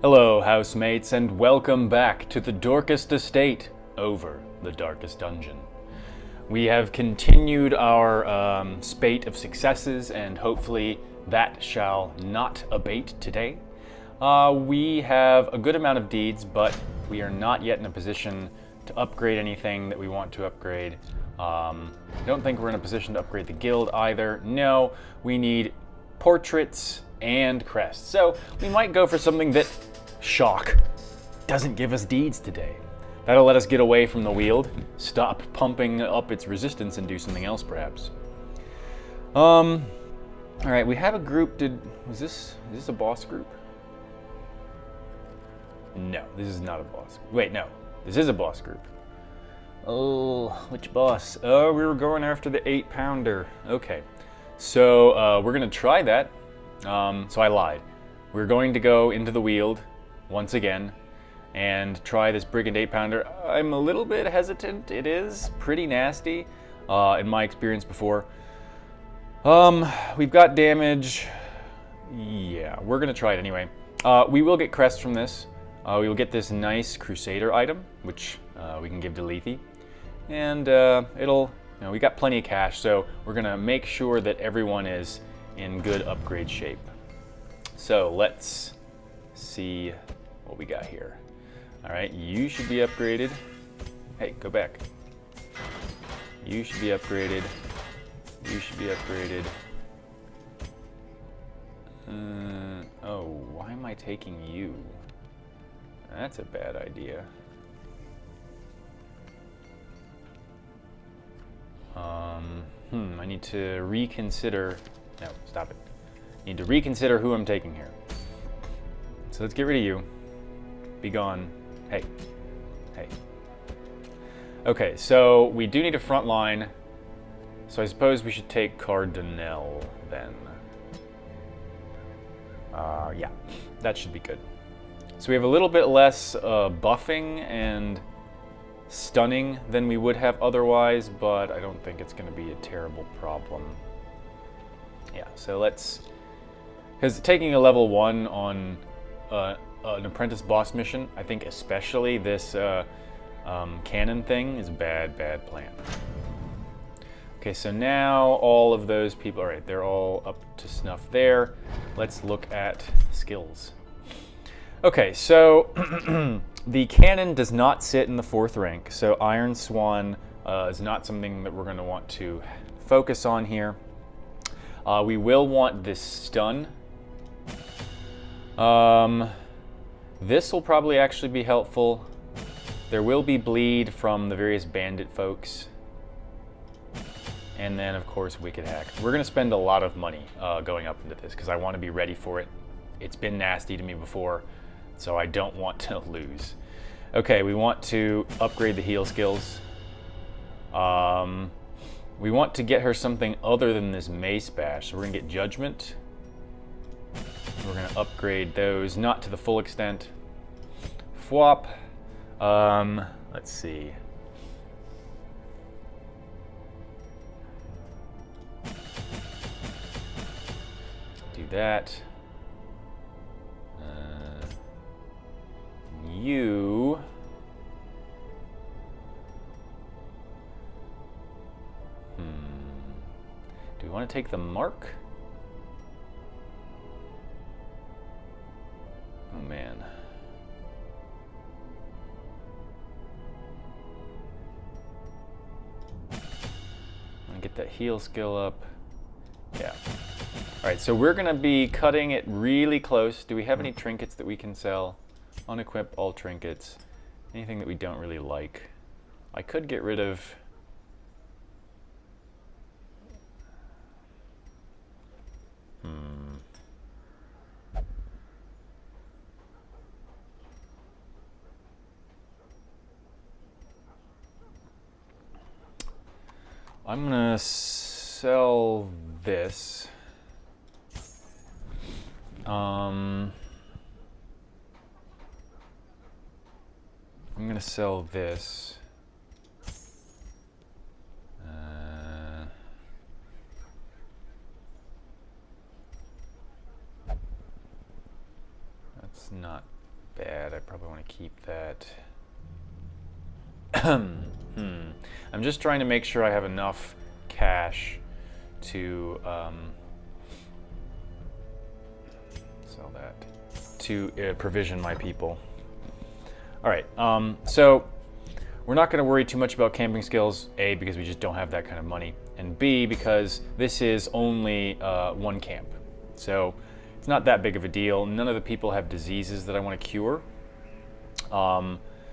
Hello, housemates, and welcome back to the Dorkest Estate over the Darkest Dungeon. We have continued our spate of successes, and hopefully that shall not abate today. We have a good amount of deeds, but we are not yet in a position to upgrade anything that we want to upgrade. Don't think we're in a position to upgrade the guild either. No, we need portraits and crests. So we might go for something that, shock, doesn't give us deeds today. That'll let us get away from the Weald, stop pumping up its resistance, and do something else perhaps. All right, we have a group. Is this a boss group? No, this is not a boss. Wait, no, this is a boss group. Oh, which boss? Oh, we were going after the 8-pounder. Okay, so we're gonna try that. So I lied. We're going to go into the Weald once again and try this brigand 8-pounder. I'm a little bit hesitant. It is pretty nasty in my experience before. We've got damage. Yeah, we're gonna try it anyway. We will get crests from this. We will get this nice Crusader item, which we can give to Lethe. And we got plenty of cash, so we're gonna make sure that everyone is in good upgrade shape. So let's see what we got here. All right, you should be upgraded. Hey, go back. You should be upgraded. You should be upgraded. Oh, why am I taking you? That's a bad idea. I need to reconsider. No, stop it. I need to reconsider who I'm taking here. So let's get rid of you. Be gone. Hey. Hey. Okay, so we do need a front line. So I suppose we should take Cardinal then. Yeah, that should be good. So we have a little bit less buffing and stunning than we would have otherwise, but I don't think it's going to be a terrible problem. Yeah, so let's... Because taking a level 1 on an apprentice boss mission, I think especially this cannon thing is a bad plan. Okay, so now all of those people, all right, they're all up to snuff there. Let's look at skills. Okay, so the cannon does not sit in the 4th rank, so Iron Swan is not something that we're going to want to focus on here. We will want this stun. This will probably actually be helpful. There will be bleed from the various bandit folks. And then, of course, Wicked Hack. We're going to spend a lot of money going up into this because I want to be ready for it. It's been nasty to me before, so I don't want to lose. Okay, we want to upgrade the heal skills. We want to get her something other than this Mace Bash. So we're going to get Judgment. We're going to upgrade those, not to the full extent. Phwop. Let's see. Do that. You. Do we want to take the mark? Oh man. I'm gonna get that heal skill up. Yeah. Alright, so we're gonna be cutting it really close. Do we have any trinkets that we can sell? Unequip all trinkets. Anything that we don't really like. I could get rid of... I'm gonna sell this. I'm gonna sell this. That's not bad. I probably want to keep that. I'm just trying to make sure I have enough cash to sell that, to provision my people. All right, so we're not going to worry too much about camping skills, A, because we just don't have that kind of money, and B, because this is only one camp. So it's not that big of a deal. None of the people have diseases that I want to cure.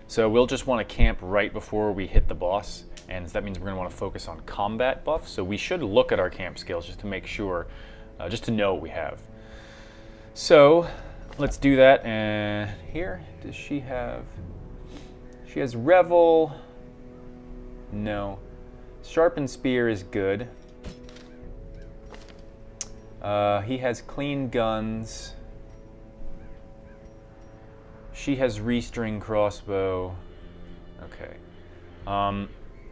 So we'll just want to camp right before we hit the boss, and that means we're going to want to focus on combat buffs. So we should look at our camp skills just to make sure, just to know what we have. So let's do that. And here, does she have... She has Revel. No. Sharpened Spear is good. He has clean guns. She has Restring Crossbow. Okay.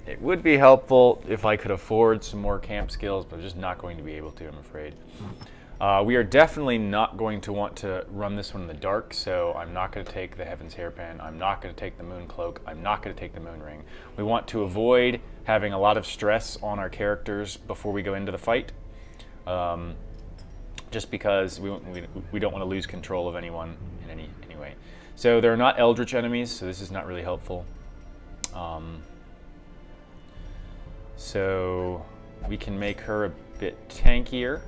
It would be helpful if I could afford some more camp skills, but I'm just not going to be able to, I'm afraid. We are definitely not going to want to run this one in the dark, so I'm not going to take the Heaven's Hairpin, I'm not going to take the Moon Cloak, I'm not going to take the Moon Ring. We want to avoid having a lot of stress on our characters before we go into the fight, just because we don't want to lose control of anyone in any way. So they're not Eldritch enemies, so this is not really helpful. So we can make her a bit tankier.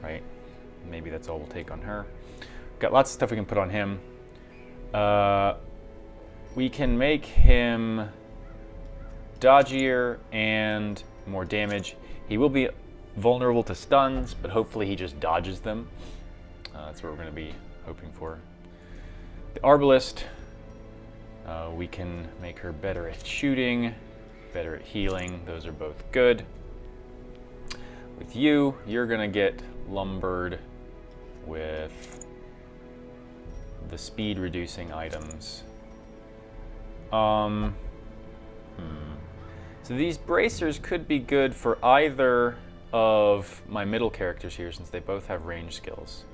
Right, maybe that's all we'll take on her. Got lots of stuff we can put on him. We can make him dodgier and more damage. He will be vulnerable to stuns, but hopefully he just dodges them. That's what we're going to be hoping for. The Arbalist, we can make her better at shooting, better at healing. Those are both good. With you, you're gonna get lumbered with the speed reducing items. So these bracers could be good for either of my middle characters here, since they both have range skills.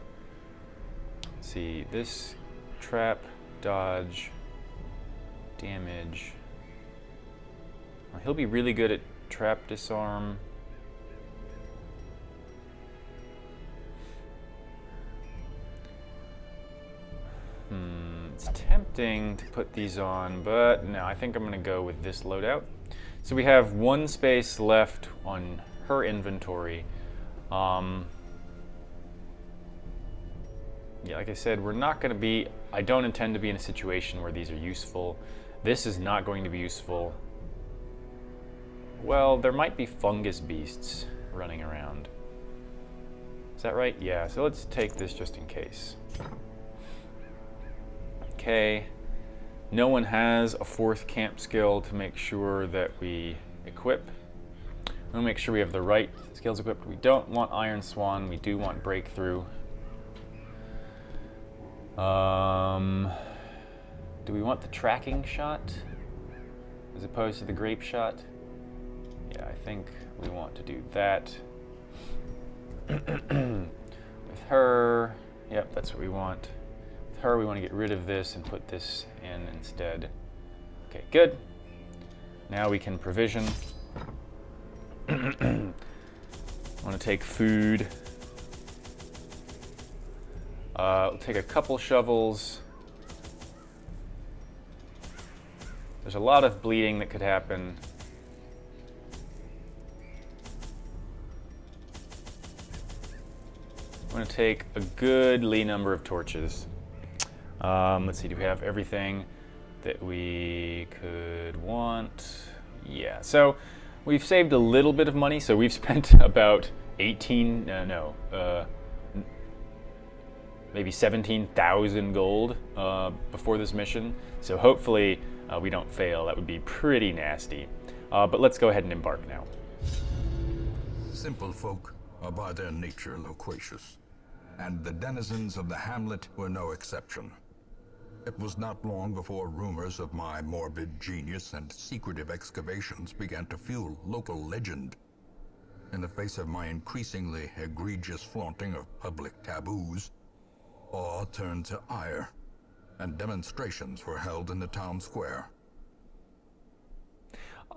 Let's see, this trap, dodge, damage. He'll be really good at trap disarm. It's tempting to put these on, but no, I think I'm going to go with this loadout. So we have one space left on her inventory. Yeah, like I said, we're not going to be... I don't intend to be in a situation where these are useful. This is not going to be useful. Well, there might be fungus beasts running around. Is that right? Yeah, so let's take this just in case. Okay, no one has a fourth camp skill to make sure that we equip. We'll make sure we have the right skills equipped. We don't want Iron Swan, we do want Breakthrough. Do we want the tracking shot as opposed to the grape shot? Yeah, I think we want to do that. With her, yep, that's what we want. With her, we want to get rid of this and put this in instead. Okay, good. Now we can provision. I want to take food. We'll take a couple shovels. There's a lot of bleeding that could happen. I'm going to take a goodly number of torches. Let's see, do we have everything that we could want? Yeah, so we've saved a little bit of money. So we've spent about maybe 17,000 gold before this mission. So hopefully we don't fail. That would be pretty nasty. But let's go ahead and embark now. Simple folk are by their nature loquacious, and the denizens of the hamlet were no exception. It was not long before rumors of my morbid genius and secretive excavations began to fuel local legend. in the face of my increasingly egregious flaunting of public taboos, awe turned to ire, and demonstrations were held in the town square.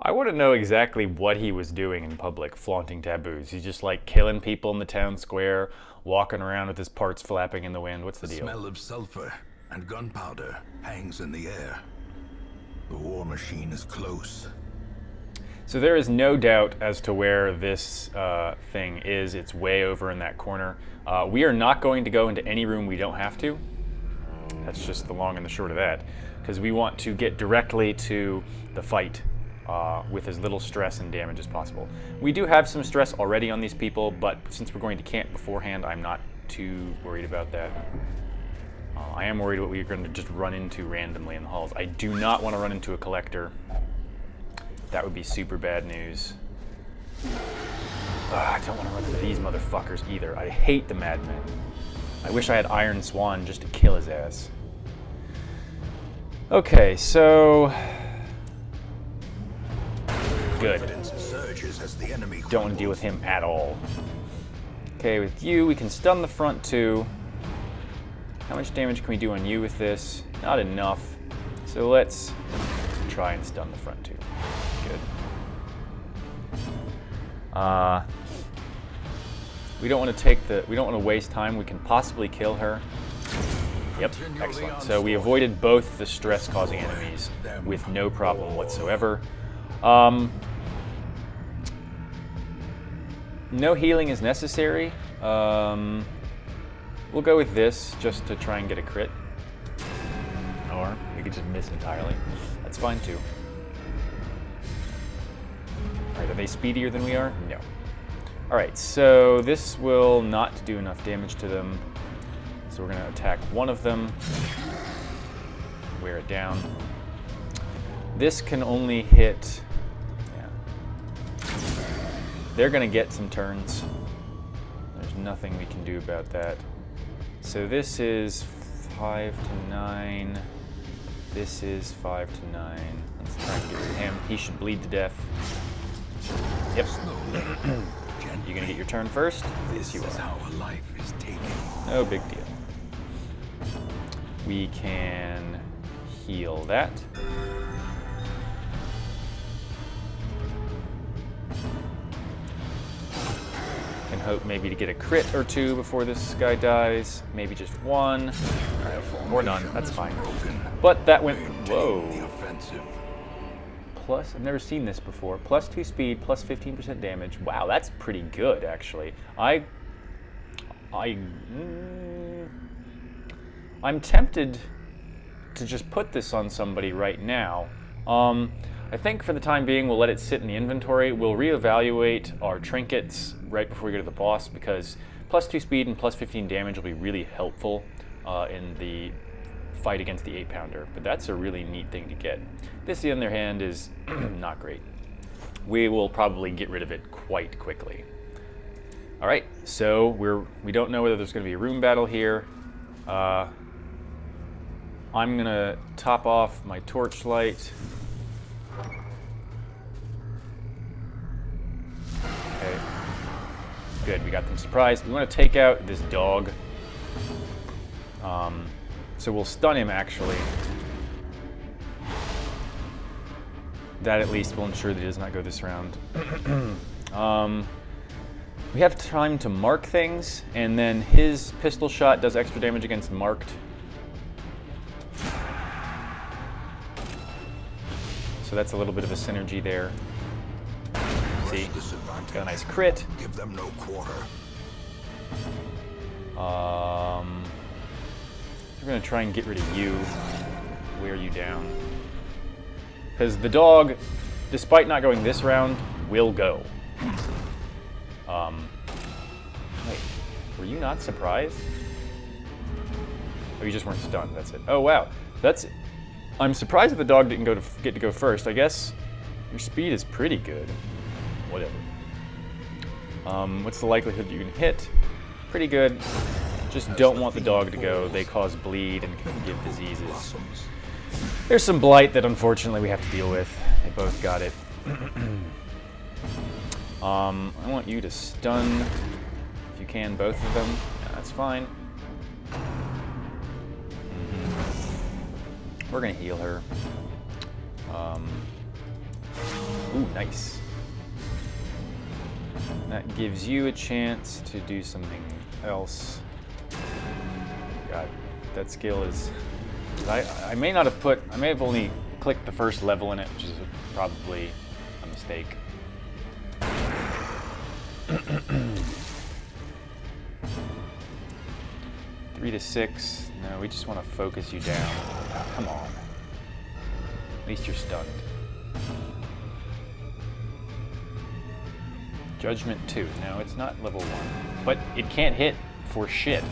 I want to know exactly what he was doing in public, flaunting taboos. He's just like killing people in the town square, walking around with his parts flapping in the wind. What's the deal? The smell of sulfur and gunpowder hangs in the air. The war machine is close. So there is no doubt as to where this thing is. It's way over in that corner. We are not going to go into any room we don't have to. That's just the long and the short of that, because we want to get directly to the fight with as little stress and damage as possible. We do have some stress already on these people, but since we're going to camp beforehand, I'm not too worried about that. I am worried what we're going to just run into randomly in the halls. I do not want to run into a collector. That would be super bad news. I don't want to run into these motherfuckers either. I hate the madmen. I wish I had Iron Swan just to kill his ass. Okay, so... Good. Don't want to deal with him at all. Okay, with you, we can stun the front two. How much damage can we do on you with this? Not enough. So let's try and stun the front two. Good. We don't want to take the. We don't want to waste time. We can possibly kill her. Yep, excellent. So we avoided both the stress-causing enemies with no problem whatsoever. No healing is necessary. We'll go with this just to try and get a crit. Or we could just miss entirely. That's fine too. Alright, are they speedier than we are? No. Alright, so this will not do enough damage to them. So we're going to attack one of them. Wear it down. This can only hit... Yeah. They're going to get some turns. There's nothing we can do about that. So this is 5 to 9. This is 5 to 9. Let's try and get rid of him. He should bleed to death. Yep. You gonna get your turn first? Yes, you are. How a life is taken. No big deal. We can heal that. Can hope maybe to get a crit or two before this guy dies. Maybe just one. Alright, we're done. That's fine. But that went... Whoa. Plus, I've never seen this before. Plus 2 speed, plus 15% damage. Wow, that's pretty good, actually. I'm tempted to just put this on somebody right now. I think for the time being, we'll let it sit in the inventory. We'll reevaluate our trinkets right before we go to the boss, because plus 2 speed and plus 15 damage will be really helpful in the fight against the 8-pounder. But that's a really neat thing to get. This, on the other hand, is not great. We will probably get rid of it quite quickly. All right, so we don't know whether there's going to be a room battle here. I'm going to top off my torchlight. Okay. Good, we got them surprised. We want to take out this dog. So we'll stun him, actually. That at least will ensure that he does not go this round. We have time to mark things, and then his pistol shot does extra damage against marked. So that's a little bit of a synergy there. See, got a nice crit. Give them no quarter. We're gonna try and get rid of you. Wear you down. Because the dog, despite not going this round, will go. Wait, were you not surprised? Oh, you just weren't stunned, that's it. Oh, wow. That's... I'm surprised that the dog didn't get to go first. I guess your speed is pretty good. Whatever. What's the likelihood you can hit? Pretty good. Just don't want the dog to go. They cause bleed and can give diseases. There's some blight that unfortunately we have to deal with. They both got it. I want you to stun, if you can, both of them. Yeah, that's fine. We're gonna heal her. Ooh, nice. That gives you a chance to do something else. God, that skill is... I may not have put... I may have only clicked the first level in it, which is probably a mistake. 3 to 6. No, we just want to focus you down. Oh, come on. At least you're stunned. Judgment 2. No, it's not level 1. But it can't hit for shit.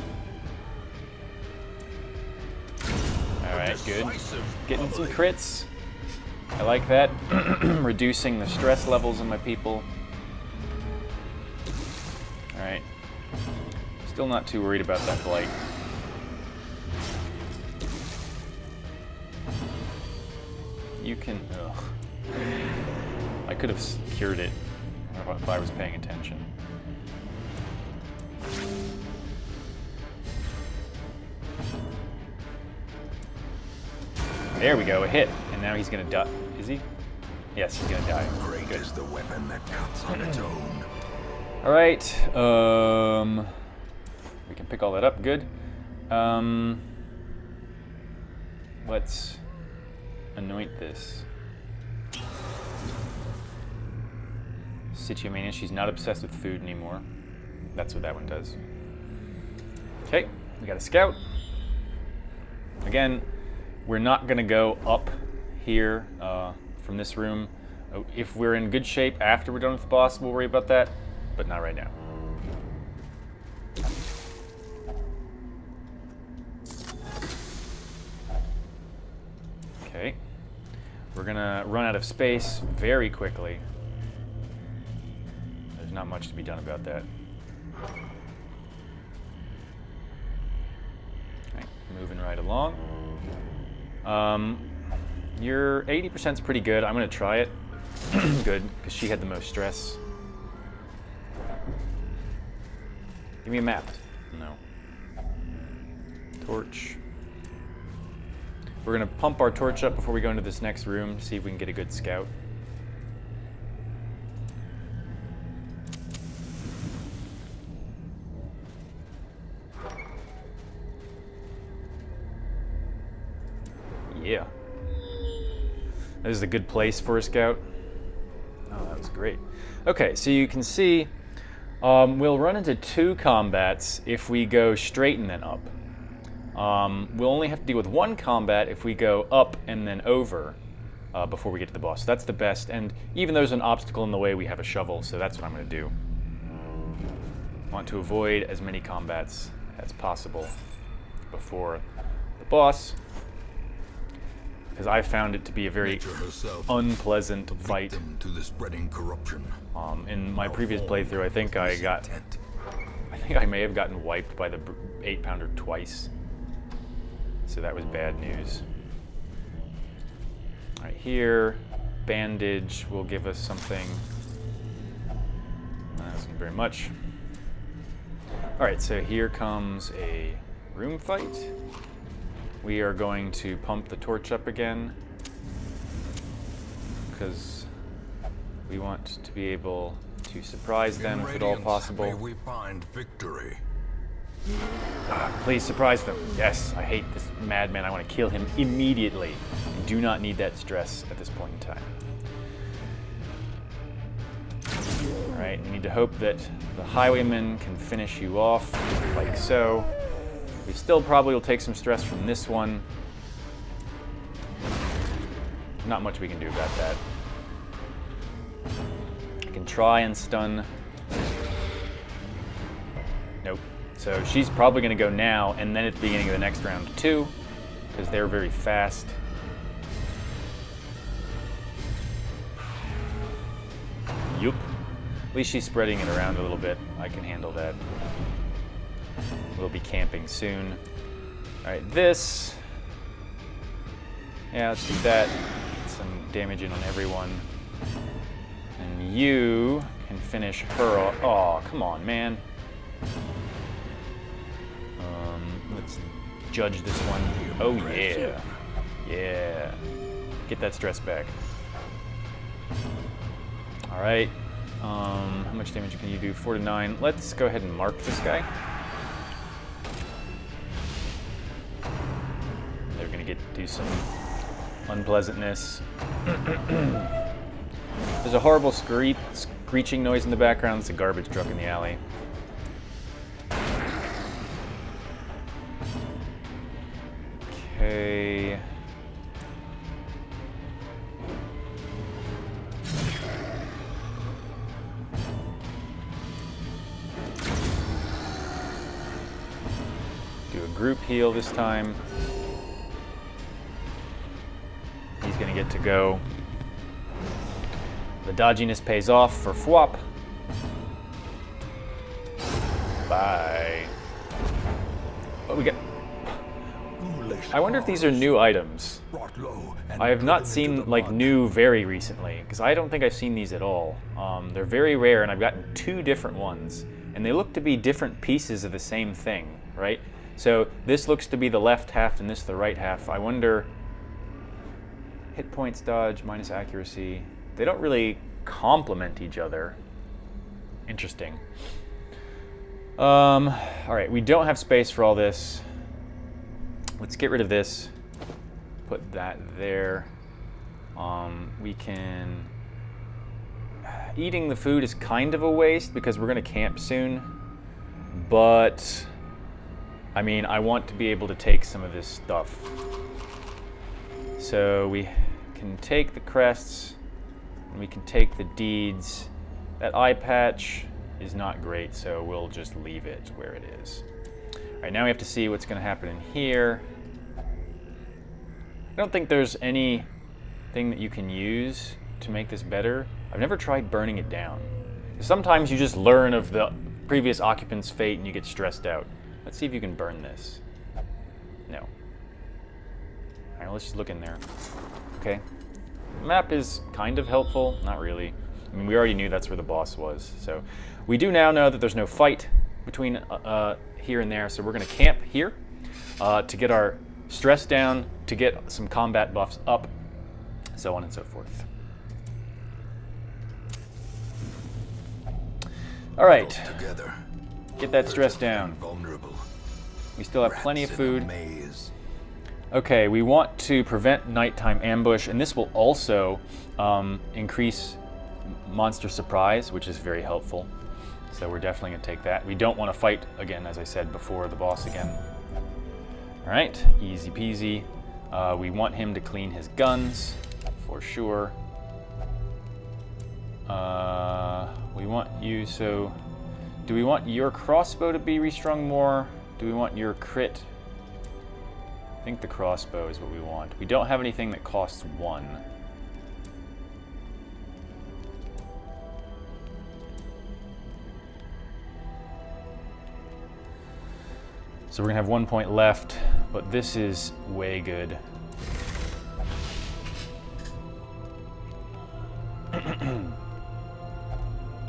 Alright, good. Getting some crits. I like that. Reducing the stress levels of my people. Alright. Still not too worried about that blight. You can... Ugh. I could have cured it if I was paying attention. There we go, a hit. And now he's gonna die. Is he? Yes, he's gonna die. Great is the weapon that cuts on its own. Alright, we can pick all that up, good. Let's anoint this. Situa Mania, she's not obsessed with food anymore. That's what that one does. Okay, we got a scout. Again, we're not gonna go up here from this room. If we're in good shape after we're done with the boss, we'll worry about that, but not right now. Okay, we're gonna run out of space very quickly. There's not much to be done about that. Right, moving right along. Your 80% is pretty good. I'm gonna try it. Good, because she had the most stress. Give me a map. No. Torch. We're gonna pump our torch up before we go into this next room, see if we can get a good scout. Yeah. This is a good place for a scout. Oh, that was great. Okay, so you can see we'll run into 2 combats if we go straight and then up. We'll only have to deal with 1 combat if we go up and then over before we get to the boss. So that's the best, and even though there's an obstacle in the way, we have a shovel, so that's what I'm going to do. Want to avoid as many combats as possible before the boss, because I found it to be a very unpleasant fight. To the spreading corruption. In my previous playthrough, I think I may have gotten wiped by the 8-pounder twice. So that was bad news. Right here, bandage will give us something. That isn't very much. All right, so here comes a room fight. We are going to pump the torch up again because we want to be able to surprise them if at all possible. May we find victory. Please surprise them. Yes, I hate this madman. I want to kill him immediately. I do not need that stress at this point in time. All right, we need to hope that the highwayman can finish you off like so. We still probably will take some stress from this one. Not much we can do about that. I can try and stun. Nope. So she's probably going to go now, and then at the beginning of the next round too, because they're very fast. Yup. At least she's spreading it around a little bit. I can handle that. We'll be camping soon. All right, this. Yeah, let's do that. Get some damage in on everyone. And you can finish her off. Oh, come on, man. Let's judge this one. Oh, yeah. Yeah. Get that stress back. All right. How much damage can you do? 4 to 9. Let's go ahead and mark this guy. They're going to do some unpleasantness. There's a horrible screeching noise in the background. It's a garbage truck in the alley. Okay. Do a group heal this time. He's gonna get to go. The dodginess pays off for Phwop. Bye. Oh, we got... I wonder if these are new items. I have not seen like new very recently, because I don't think I've seen these at all. They're very rare, and I've gotten 2 different ones, and they look to be different pieces of the same thing, right? So this looks to be the left half, and this the right half. I wonder. Hit points, dodge, minus accuracy. They don't really complement each other. Interesting. All right, we don't have space for all this. Let's get rid of this. Put that there. We can... Eating the food is kind of a waste because we're going to camp soon. But, I mean, I want to be able to take some of this stuff. So we can take the crests, and we can take the deeds. That eye patch is not great, so we'll just leave it where it is. All right, now we have to see what's going to happen in here. I don't think there's anything that you can use to make this better. I've never tried burning it down. Sometimes you just learn of the previous occupant's fate and you get stressed out. Let's see if you can burn this. No. All right, let's just look in there. Okay. The map is kind of helpful. Not really. I mean, we already knew that's where the boss was. So we do now know that there's no fight between here and there. So we're going to camp here to get our stress down, to get some combat buffs up, so on and so forth. All right. Get that stress down. We still have plenty of food. Okay, we want to prevent nighttime ambush, and this will also increase monster surprise, which is very helpful. So we're definitely going to take that. We don't want to fight again, as I said before, the boss again. All right, easy peasy. We want him to clean his guns, for sure. We want you, so... Do we want your crossbow to be restrung more? Do we want your crit? I think the crossbow is what we want. We don't have anything that costs 1. So we're gonna have 1 point left, but this is way good.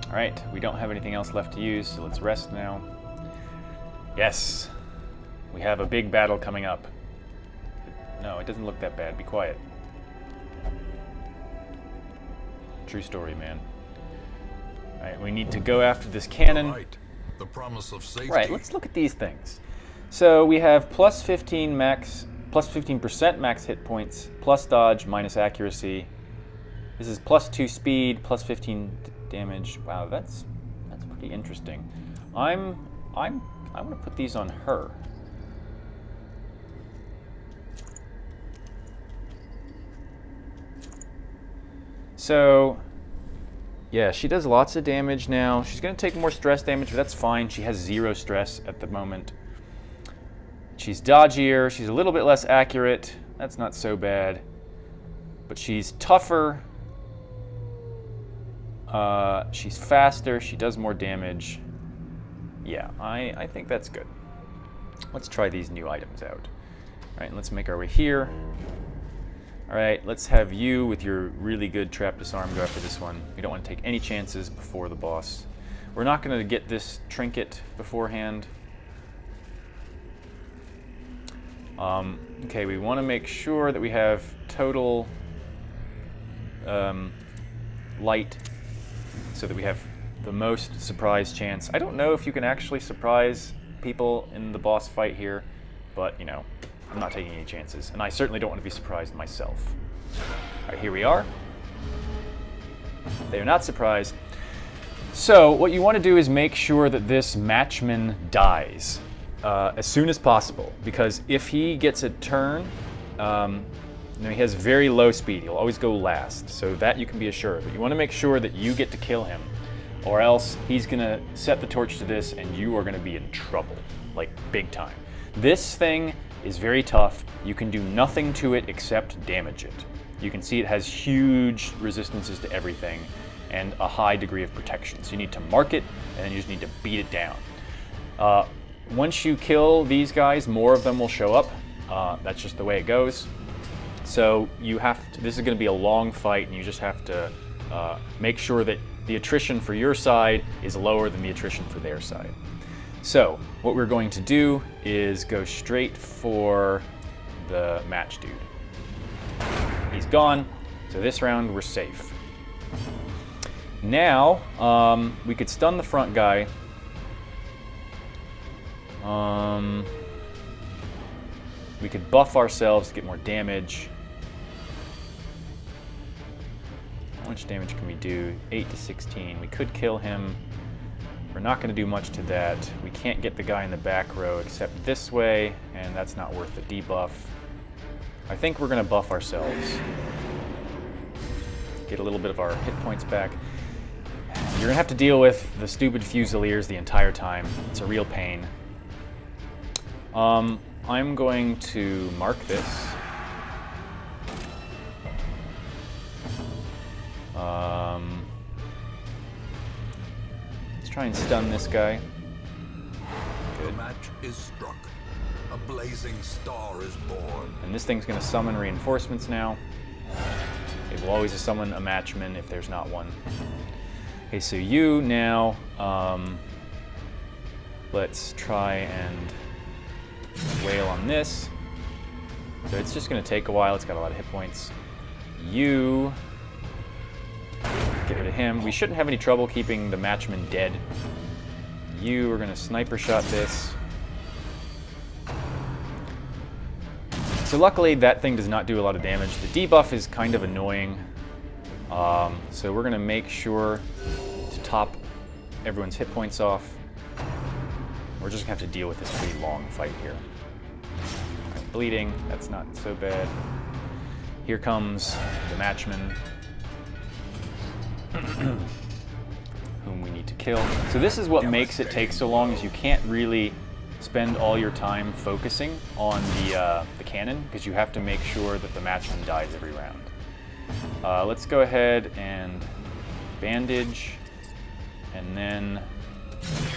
All right, we don't have anything else left to use, so let's rest now. Yes, we have a big battle coming up. No, it doesn't look that bad. Be quiet. True story, man. All right, we need to go after this cannon. Right. The promise of safety. Right, let's look at these things. So we have plus 15 max, plus 15% max hit points, plus dodge, minus accuracy. This is plus 2 speed, plus 15 damage. Wow, that's pretty interesting. I want to put these on her. So, yeah, she does lots of damage now. She's going to take more stress damage, but that's fine. She has 0 stress at the moment. She's dodgier. She's a little bit less accurate. That's not so bad. But she's tougher. She's faster. She does more damage. Yeah, I think that's good. Let's try these new items out. All right, let's make our way here. Alright, let's have you with your really good trap disarm go after this one. We don't want to take any chances before the boss. We're not going to get this trinket beforehand. Okay, we want to make sure that we have total light so that we have the most surprise chance. I don't know if you can actually surprise people in the boss fight here, but, you know, I'm not taking any chances, and I certainly don't want to be surprised myself. Alright, here we are. They are not surprised. So, what you want to do is make sure that this matchman dies as soon as possible, because if he gets a turn, you know, he has very low speed. He'll always go last, so that you can be assured. But you want to make sure that you get to kill him, or else he's going to set the torch to this, and you are going to be in trouble, like big time. This thing is very tough. You can do nothing to it except damage it. You can see it has huge resistances to everything and a high degree of protection. So you need to mark it, and then you just need to beat it down. Once you kill these guys, more of them will show up. That's just the way it goes. So you have to, this is going to be a long fight, and you just have to make sure that the attrition for your side is lower than the attrition for their side. So what we're going to do is go straight for the match dude. He's gone, so this round we're safe. Now, we could stun the front guy. We could buff ourselves to get more damage. How much damage can we do? 8 to 16. We could kill him. We're not going to do much to that. We can't get the guy in the back row except this way, and that's not worth the debuff. I think we're going to buff ourselves. Get a little bit of our hit points back. You're going to have to deal with the stupid Fusiliers the entire time. It's a real pain. I'm going to mark this. Let's try and stun this guy. The match is struck. A blazing star is born. And this thing's going to summon reinforcements now. It will always summon a matchman if there's not one. Okay, so you now, let's try and wail on this. So it's just going to take a while. It's got a lot of hit points. You get rid of him. We shouldn't have any trouble keeping the matchman dead. You are going to sniper shot this. So luckily that thing does not do a lot of damage. The debuff is kind of annoying. So we're going to make sure to top everyone's hit points off. We're just going to have to deal with this pretty long fight here. Okay, bleeding, that's not so bad. Here comes the matchman, whom we need to kill. So this is what makes it take so long, is you can't really spend all your time focusing on the cannon, because you have to make sure that the matchman dies every round. Let's go ahead and bandage, and then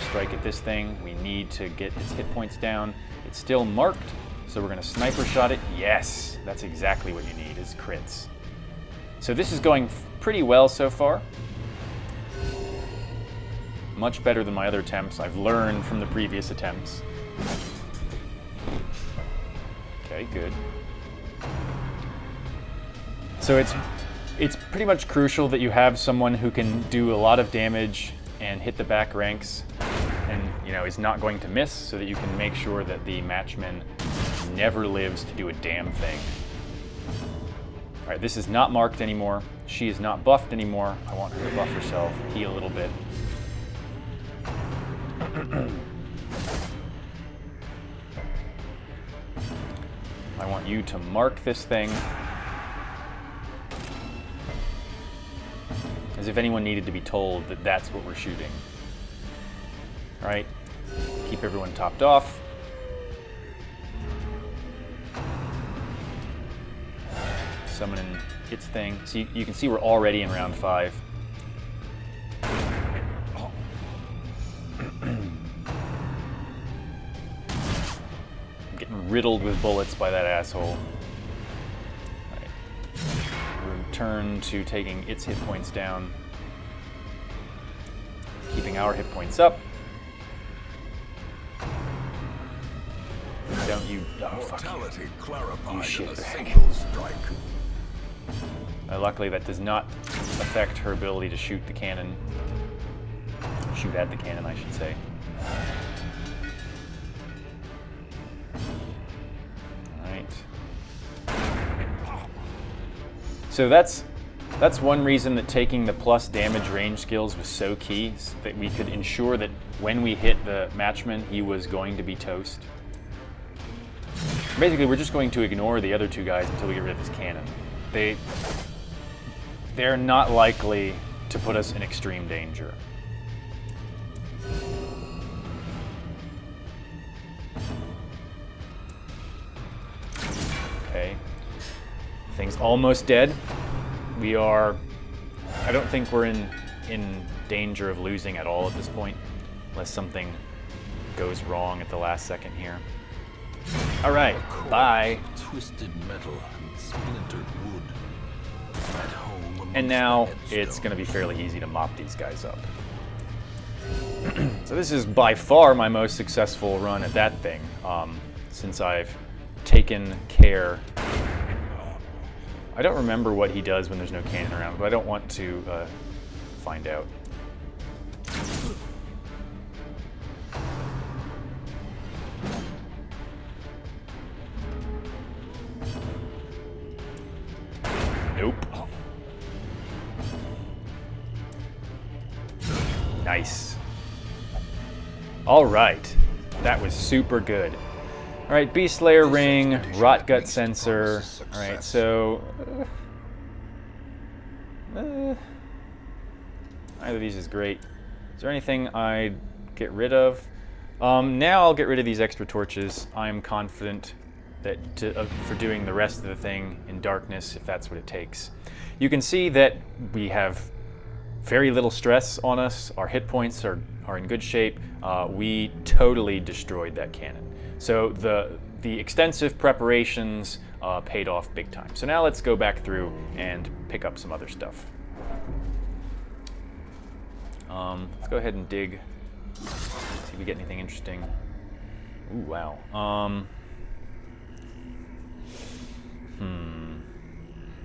strike at this thing. We need to get its hit points down. It's still marked, so we're going to sniper shot it. Yes, that's exactly what you need, is crits. So this is going pretty well so far. Much better than my other attempts. I've learned from the previous attempts. Okay, good. So it's pretty much crucial that you have someone who can do a lot of damage and hit the back ranks, and is not going to miss, so that you can make sure that the matchman never lives to do a damn thing. All right, this is not marked anymore. She is not buffed anymore. I want her to buff herself, heal a little bit. I want you to mark this thing, as if anyone needed to be told that that's what we're shooting. All right, keep everyone topped off. Summoning its thing. So you can see we're already in round 5. Oh. I'm getting riddled with bullets by that asshole. All right. return to taking its hit points down, keeping our hit points up. Don't you... Oh, fuck you. You shitbag. Luckily, that does not affect her ability to shoot the cannon. Shoot at the cannon, I should say. Alright. So that's one reason that taking the plus damage range skills was so key, so that we could ensure that when we hit the matchman, he was going to be toast. Basically, we're just going to ignore the other two guys until we get rid of this cannon. They're not likely to put us in extreme danger. Okay. Thing's almost dead. We are... I don't think we're in danger of losing at all at this point, unless something goes wrong at the last second here. All right, bye. Twisted metal and splintered wood. At home And now it's going to be fairly easy to mop these guys up. So this is by far my most successful run at that thing, since I've taken care. I don't remember what he does when there's no cannon around, but I don't want to find out. Nope. Nice. All right. That was super good. All right, Beast Slayer Ring, Rotgut Sensor. All right, so... either of these is great. Is there anything I'd get rid of? Now I'll get rid of these extra torches. I'm confident that for doing the rest of the thing in darkness, if that's what it takes. You can see that we have very little stress on us. Our hit points are in good shape. We totally destroyed that cannon. So the extensive preparations paid off big time. So now let's go back through and pick up some other stuff. Let's go ahead and dig. See if we get anything interesting. Ooh, wow.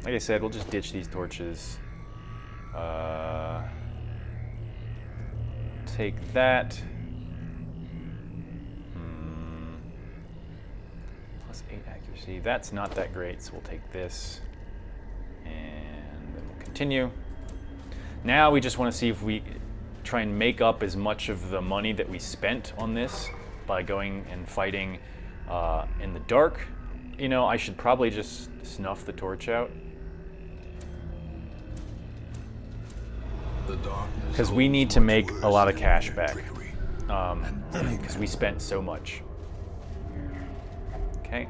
Like I said, we'll just ditch these torches. Take that. Plus 8 accuracy. That's not that great, so we'll take this. And then we'll continue. Now we just want to see if we try and make up as much of the money that we spent on this by going and fighting in the dark. You know, I should probably just snuff the torch out. Because we need to make a lot of cash back. Because we spent so much. Okay.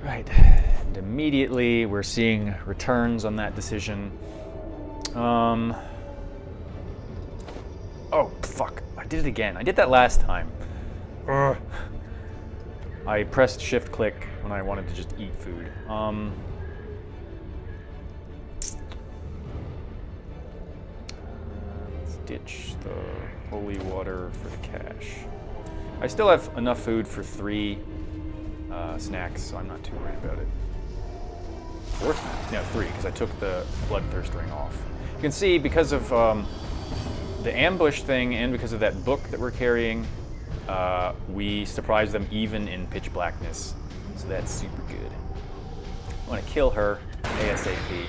Right. And immediately we're seeing returns on that decision. Oh, fuck. I did it again. I did that last time. Ugh. I pressed shift click when I wanted to just eat food. Let's ditch the holy water for the cash. I still have enough food for 3 snacks, so I'm not too worried about it. 4 snacks? No, 3, because I took the bloodthirst ring off. You can see because of the ambush thing and because of that book that we're carrying, we surprise them even in pitch blackness, so that's super good. I want to kill her ASAP.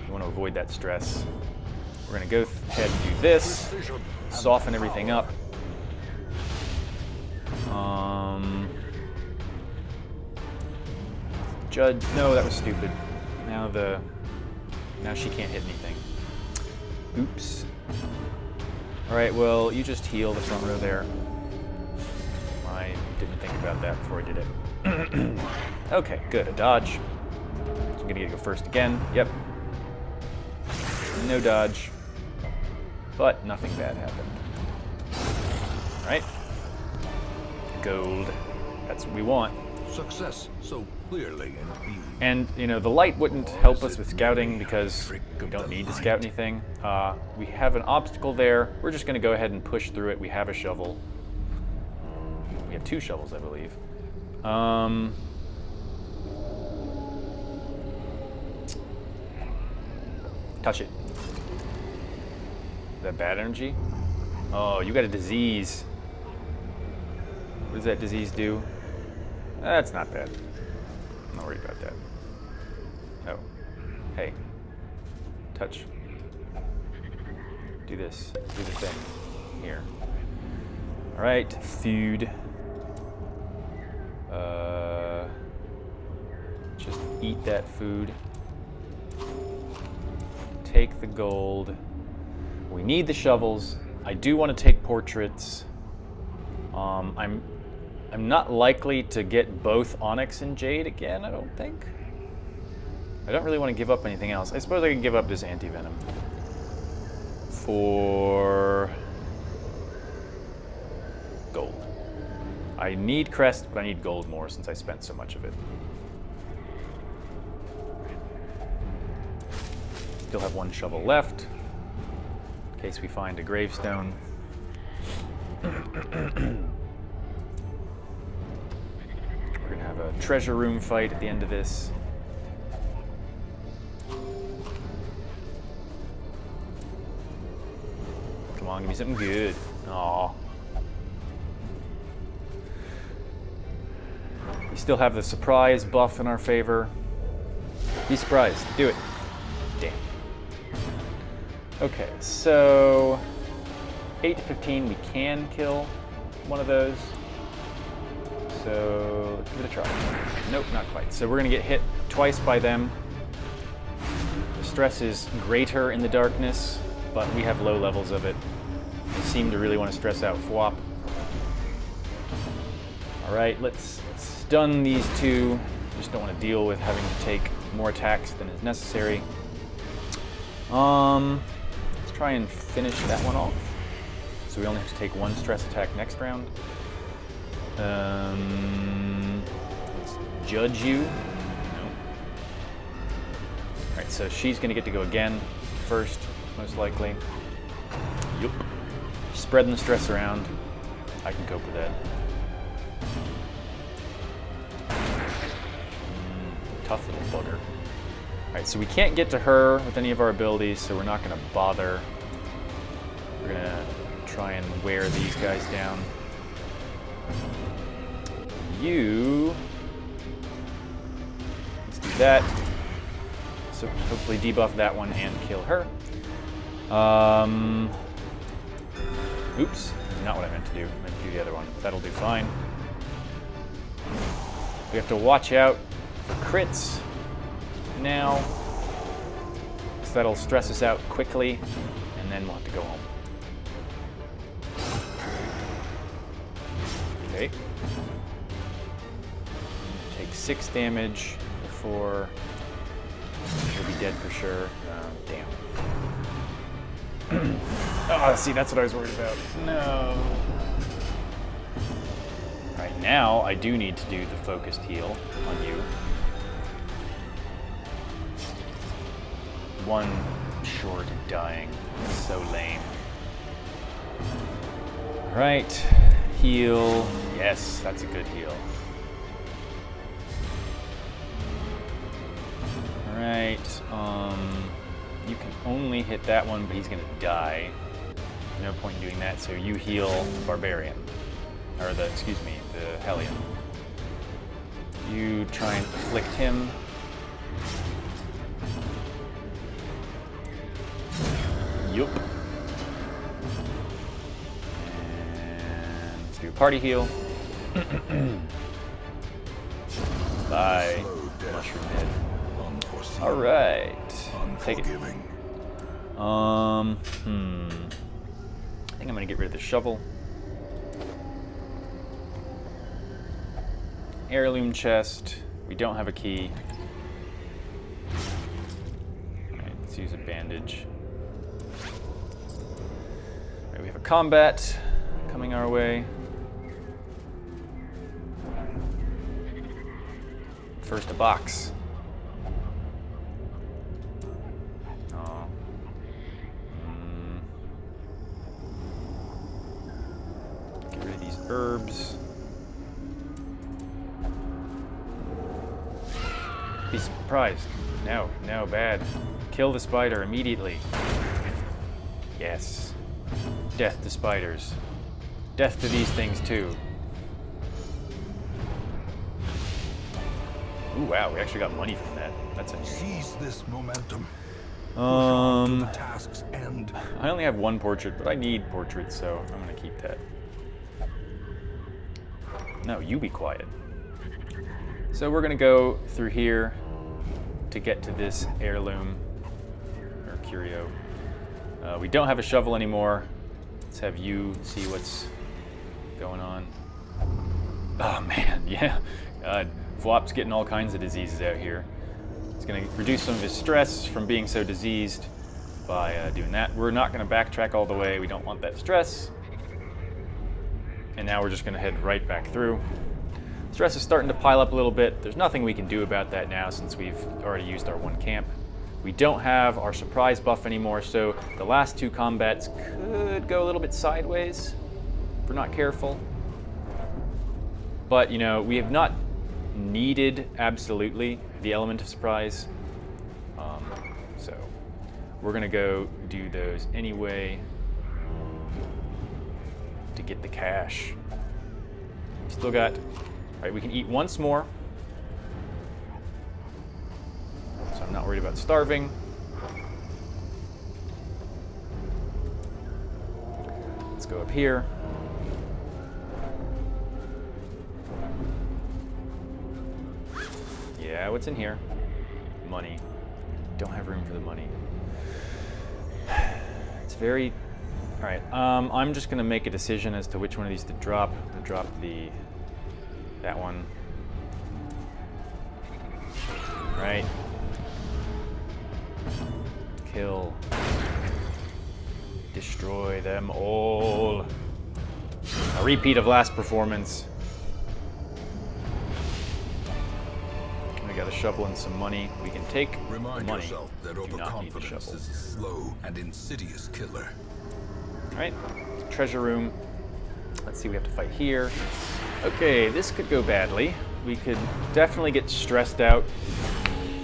We want to avoid that stress. We're going to go ahead and do this, soften everything up. Judd, no, that was stupid. Now she can't hit anything. Oops. All right, well, you just heal the front row there. I didn't think about that before I did it. Okay, good, a dodge. So I'm gonna go first again, yep. No dodge, but nothing bad happened. All right, gold, that's what we want. Success. So clearly in view. And, you know, the light wouldn't help us with scouting because we don't need to scout anything. We have an obstacle there. We're just going to go ahead and push through it. We have a shovel. We have 2 shovels, I believe. Touch it. Is that bad energy? Oh, you got a disease. What does that disease do? That's not bad. I'm not worried about that. Oh. Hey. Touch. Do this. Do the thing. Here. Alright, food. Just eat that food. Take the gold. We need the shovels. I do want to take portraits. I'm not likely to get both onyx and jade again, I don't think. I don't really want to give up anything else. I suppose I can give up this anti-venom. For gold. I need crest, but I need gold more since I spent so much of it. Still have 1 shovel left, in case we find a gravestone. We're gonna have a treasure room fight at the end of this. Come on, give me something good. Aww. We still have the surprise buff in our favor. Be surprised. Do it. Damn. Okay, so 8 to 15, we can kill one of those. So let's give it a try. Nope, not quite. So we're gonna get hit twice by them. The stress is greater in the darkness, but we have low levels of it. We seem to really want to stress out Phwop. All right, let's stun these 2. Just don't want to deal with having to take more attacks than is necessary. Let's try and finish that one off. So we only have to take 1 stress attack next round. Let's judge you. No. Alright, so she's gonna get to go again first, most likely. Yup. Spreading the stress around. I can cope with that. Tough little bugger. Alright, so we can't get to her with any of our abilities, so we're not gonna bother. We're gonna try and wear these guys down. You... Let's do that. So hopefully debuff that one and kill her. Oops, not what I meant to do. I meant to do the other one. That'll do fine. We have to watch out for crits now, because that'll stress us out quickly, and then we'll have to go home. Okay. Take 6 damage before we'll be dead for sure. Damn. Oh, see, that's what I was worried about. No. Alright, now I do need to do the focused heal on you. 1 short of dying. So lame. Alright, heal. Yes, that's a good heal. Alright, you can only hit that one, but he's gonna die. No point in doing that, so you heal the Barbarian. Or the, excuse me, the Hellion. You try and afflict him. Yup. And let's do a party heal. Bye, Mushroom Head. Alright. Take it. I think I'm gonna get rid of the shovel. Heirloom chest. We don't have a key. Alright, let's use a bandage. Alright, we have a combat coming our way. First a box. Oh. Get rid of these herbs. Be surprised. No, no, bad. Kill the spider immediately. Yes. Death to spiders. Death to these things too. Ooh, wow, we actually got money from that. That's a Seize this momentum. Tasks end. I only have one portrait, but I need portraits, so I'm gonna keep that. No, you be quiet. So we're gonna go through here to get to this heirloom, or curio. We don't have a shovel anymore. Let's have you see what's going on. Oh man, yeah. Phwop's getting all kinds of diseases out here. It's gonna reduce some of his stress from being so diseased by doing that. We're not gonna backtrack all the way. We don't want that stress. And now we're just gonna head right back through. Stress is starting to pile up a little bit. There's nothing we can do about that now since we've already used our one camp. We don't have our surprise buff anymore, so the last two combats could go a little bit sideways if we're not careful. But, you know, we have not needed absolutely the element of surprise. So we're gonna go do those anyway to get the cash. Still got, all right, we can eat once more. So I'm not worried about starving. Let's go up here. Yeah, what's in here? Money. Don't have room for the money. It's very... All right, I'm just gonna make a decision as to which one of these to drop. I'm gonna drop that one. Right. Kill. Destroy them all. A repeat of last performance. We got a shovel and some money. We can take Remind money. yourself that Do not need the overconfidence shovel. is a slow and insidious killer. All right, treasure room. Let's see, we have to fight here. Okay, this could go badly. We could definitely get stressed out.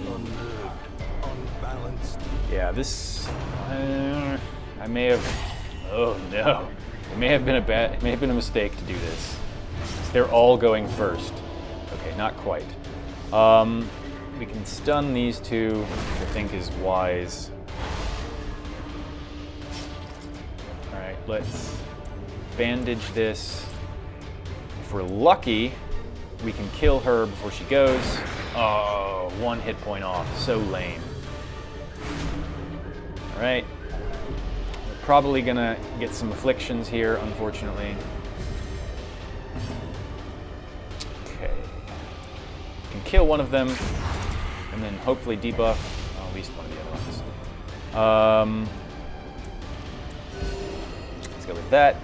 Unnerved, unbalanced. Yeah, this, I may have, oh no. It may have been a mistake to do this. They're all going first. Okay, not quite. We can stun these two, which I think is wise. All right, let's bandage this. If we're lucky, we can kill her before she goes. Oh, 1 hit point off, so lame. All right, we're probably gonna get some afflictions here, unfortunately. Okay, we can kill one of them, and then hopefully debuff at least one of the other ones. Let's go with that.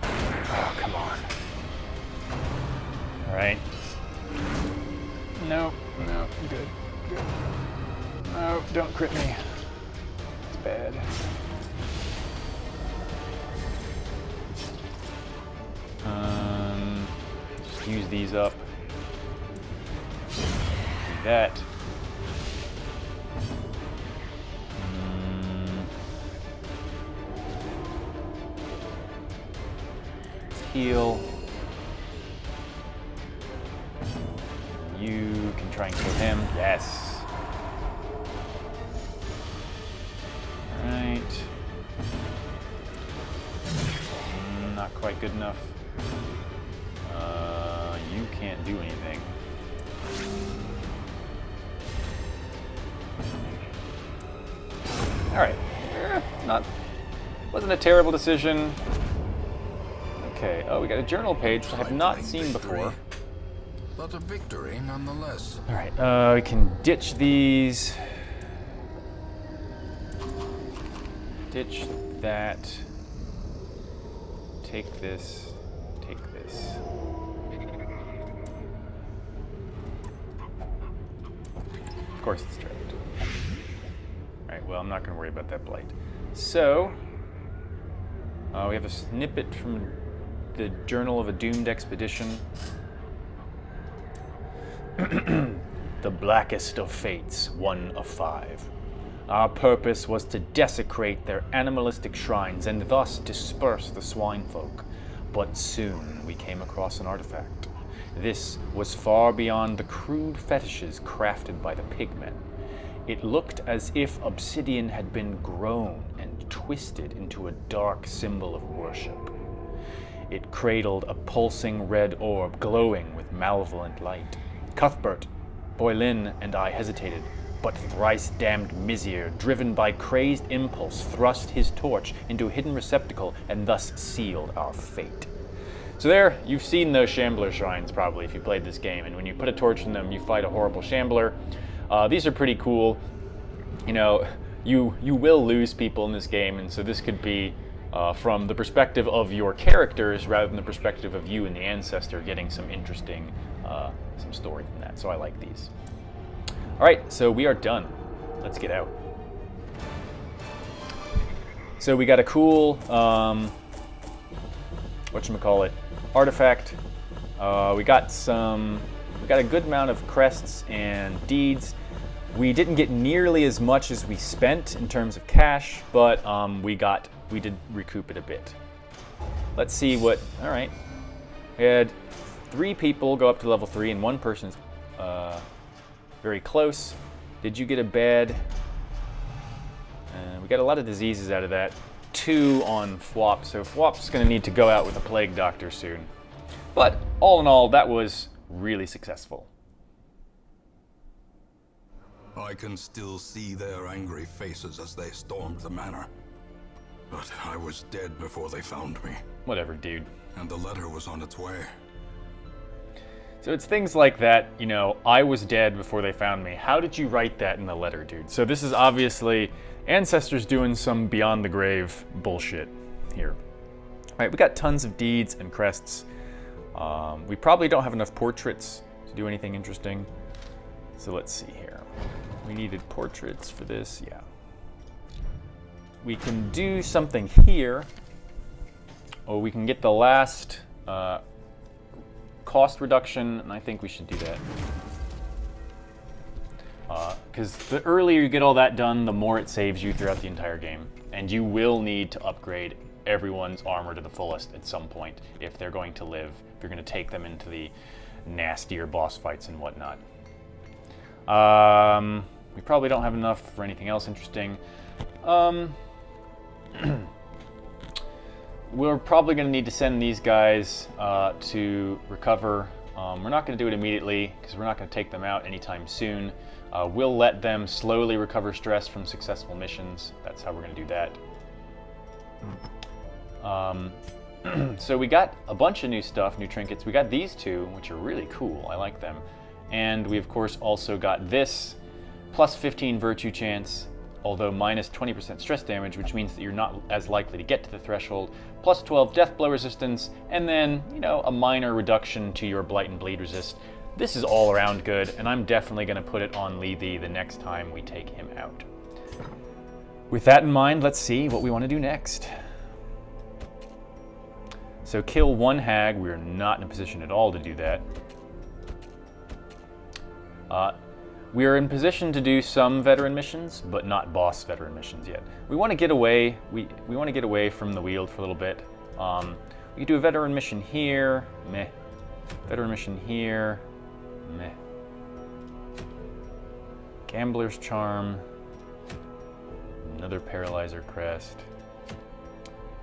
Oh, come on. All right. No, no, good, good. No, don't crit me. It's bad. Just use these up. Do that. Heal. You can try and kill him. Yes. All right. Not quite good enough. You can't do anything. All right. Wasn't a terrible decision. Okay, oh, we got a journal page which I have not seen before. But a victory nonetheless. All right, we can ditch these. Ditch that. Take this. Take this. this. Of course it's trapped. Alright, well, I'm not going to worry about that blight. So, we have a snippet from the Journal of a Doomed Expedition. The blackest of fates, 1 of 5. Our purpose was to desecrate their animalistic shrines and thus disperse the swine folk. But soon we came across an artifact. This was far beyond the crude fetishes crafted by the pigmen. It looked as if obsidian had been grown and twisted into a dark symbol of worship. It cradled a pulsing red orb glowing with malevolent light. Cuthbert, Boylin, and I hesitated, but thrice-damned Mizir, driven by crazed impulse, thrust his torch into a hidden receptacle and thus sealed our fate. So there, you've seen those Shambler shrines probably if you played this game, and when you put a torch in them, you fight a horrible Shambler. These are pretty cool. You know, you will lose people in this game, and so this could be from the perspective of your characters rather than the perspective of you and the ancestor, getting some interesting some story from that. So I like these. All right, so we are done. Let's get out. So we got a cool whatchamacallit, artifact. We got a good amount of crests and deeds. We didn't get nearly as much as we spent in terms of cash, but we did recoup it a bit. Let's see what. All right, we had 3 people go up to level 3, and 1 person's very close. Did you get a bad? We got a lot of diseases out of that. 2 on Phwop, so Phwop's going to need to go out with a plague doctor soon. But all in all, that was really successful. I can still see their angry faces as they stormed the manor. But I was dead before they found me. Whatever, dude. And the letter was on its way. So it's things like that, you know, I was dead before they found me. How did you write that in the letter, dude? So this is obviously ancestors doing some beyond the grave bullshit here. All right, we got tons of deeds and crests. We probably don't have enough portraits to do anything interesting. So let's see here. We needed portraits for this, yeah. We can do something here. Oh, we can get the last cost reduction, and I think we should do that. Because the earlier you get all that done, the more it saves you throughout the entire game. And you will need to upgrade everyone's armor to the fullest at some point if they're going to live, if you're going to take them into the nastier boss fights and whatnot. We probably don't have enough for anything else interesting. We're probably going to need to send these guys to recover. We're not going to do it immediately because we're not going to take them out anytime soon. We'll let them slowly recover stress from successful missions. That's how we're going to do that. So we got a bunch of new stuff, new trinkets. We got these 2, which are really cool. I like them. And we, of course, also got this plus 15 virtue chance, although minus 20% stress damage, which means that you're not as likely to get to the threshold, plus 12 death blow resistance, and then, you know, a minor reduction to your blight and bleed resist. This is all around good, and I'm definitely going to put it on Lethe the next time we take him out. With that in mind, let's see what we want to do next. So kill 1 hag. We're not in a position at all to do that. We are in position to do some veteran missions, but not boss veteran missions yet. We want to get away. We want to get away from the Weald for a little bit. We could do a veteran mission here. Meh. Veteran mission here. Meh. Gambler's Charm. Another Paralyzer Crest.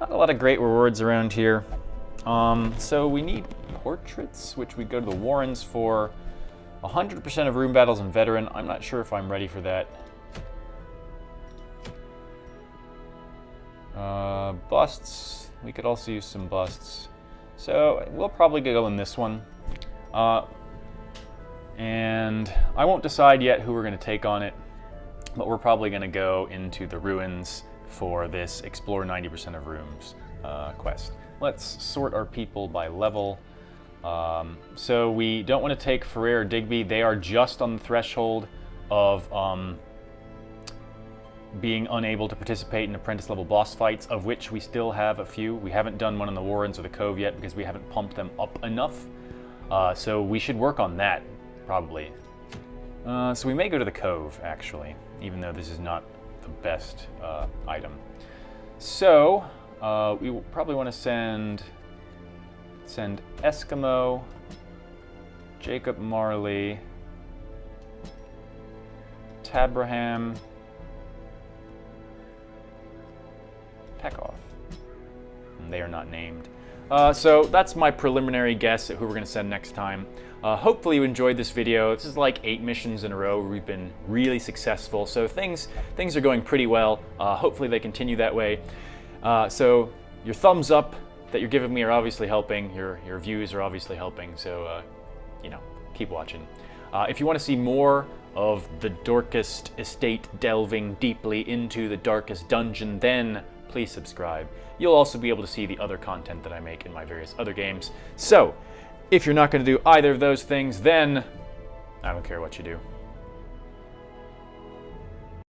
Not a lot of great rewards around here. So we need portraits, which we go to the Warrens for. 100% of room battles and veteran. I'm not sure if I'm ready for that. Busts. We could also use some busts. So we'll probably go in this one. And I won't decide yet who we're going to take on it, but we're probably going to go into the ruins for this explore 90% of rooms quest. Let's sort our people by level. So we don't want to take Ferrer or Digby. They are just on the threshold of being unable to participate in apprentice-level boss fights, of which we still have a few. We haven't done one in the Warrens or the Cove yet because we haven't pumped them up enough. So we should work on that, probably. So we may go to the Cove, actually, even though this is not the best item. So we will probably want to send Eskimo, Jacob Marley, Tabraham, Peckoff. And they are not named. So that's my preliminary guess at who we're going to send next time. Hopefully you enjoyed this video. This is like 8 missions in a row where we've been really successful. So things are going pretty well. Hopefully they continue that way. So your thumbs up that you're giving me are obviously helping. Your views are obviously helping. So, you know, keep watching. If you want to see more of the Dorcas estate delving deeply into the darkest dungeon, then please subscribe. You'll also be able to see the other content that I make in my various other games. So, if you're not going to do either of those things, then I don't care what you do.